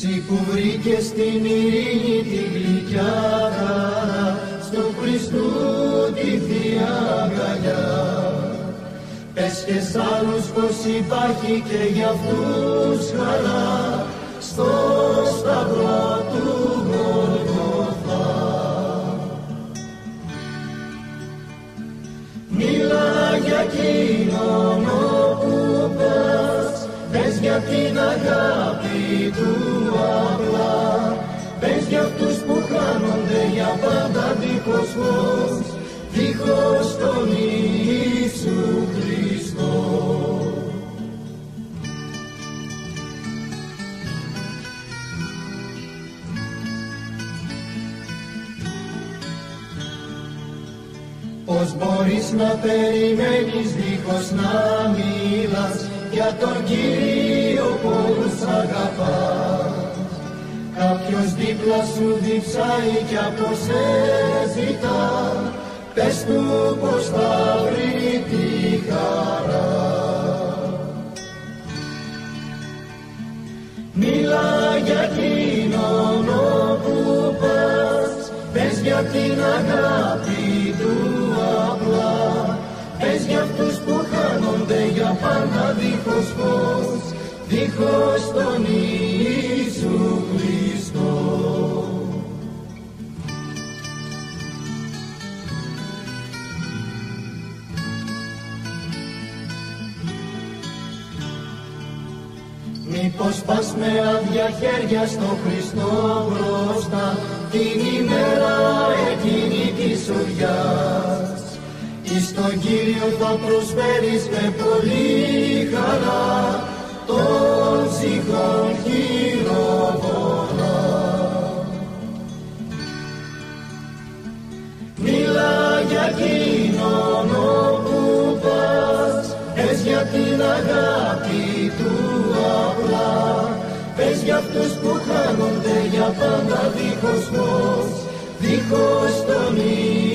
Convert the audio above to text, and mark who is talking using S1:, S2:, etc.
S1: Συ που βρήκες την ειρήνη τη γλυκιά χαρά, στο Χριστού τη Θεία αγκαλιά. Πες και σ' άλλους πως υπάρχει και για αυτούς χαρά, στο σταυρό του Γολγοθά. Μίλα για εκείνον όπου πας, πες για την αγάπη του απλά. Πες για αυτούς που χάνονται για πάντα δίχως φως, δίχως τον Ιησού Χριστό. Πώς μπορείς να περιμένεις δίχως να μιλάς για τον Κύριο που όλους αγαπάς? Κάποιος δίπλα σου διψάει κι από σε ζητά, πες του πως θα βρει τη χαρά. Μίλα για εκείνον όπου πας, πες για την αγάπη του απλά. Πες για αυτούς που χάνονται για πάντα δίχως φως, δίχως τον Ιησού Χριστό. Μήπως πας με άδεια χέρια στο Χριστό μπροστά, την ημέρα εκείνη της ουριάς. Εις τον Κύριο θα προσφέρεις με πολύ χαρά, τον ψυχόν χειροβολά. Μίλα για εκείνον όπου πας, πες για την αγάπη του απλά. Πες για αυτούς που χάνονται για πάντα δίχως φως, δίχως τον Ιησού.